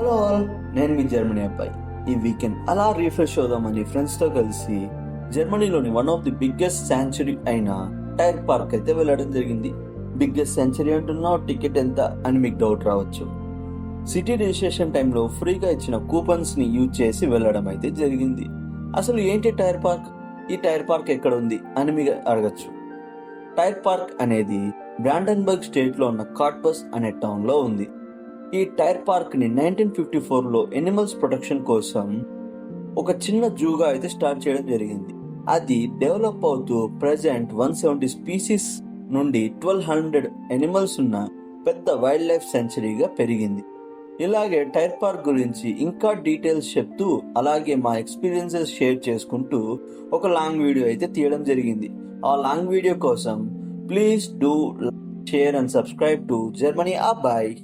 Hello all, నేను మీ Germany అబ్బాయి. ఈ వీకెండ్ అలా రీఫ్రెష్ అవుదామని ఫ్రెండ్స్తో కలిసి జర్మనీలోని one of the biggest sanctuary అయిన టైర్ పార్క్ అయితే వెళ్ళడం జరిగింది. బిగ్గెస్ట్ శాంచురీ అంటున్నావు, టికెట్ ఎంత అని మీకు డౌట్ రావచ్చు. సిటీ రిజిస్ట్రేషన్ టైంలో ఫ్రీగా ఇచ్చిన కూపన్స్ని యూజ్ చేసి వెళ్ళడం అయితే జరిగింది. అసలు ఏంటి టైర్ పార్క్, ఈ టైర్ పార్క్ ఎక్కడ ఉంది అని మీకు అడగచ్చు. టైర్ పార్క్ అనేది బ్రాండన్బర్గ్ స్టేట్లో ఉన్న కార్ట్బస్ అనే టౌన్లో ఉంది. ఈ టైర్ పార్క్ ని 1954లో ఎనిమల్స్ ప్రొటెక్షన్ కోసం ఒక చిన్న జూగా అయితే స్టార్ట్ చేయడం జరిగింది. అది డెవలప్ అవుతూ ప్రెజెంట్ 170 స్పీసీస్ నుండి 1200 ఎనిమల్స్ ఉన్న పెద్ద వైల్డ్ లైఫ్ సెంచరీగా పెరిగింది. ఇలాగే టైర్ పార్క్ గురించి ఇంకా డీటెయిల్స్ చెప్తూ అలాగే మా ఎక్స్పీరియన్సెస్ షేర్ చేసుకుంటూ ఒక లాంగ్ వీడియో అయితే తీయడం జరిగింది. ఆ లాంగ్ వీడియో కోసం please do share and subscribe to Germany అబ్బాయి.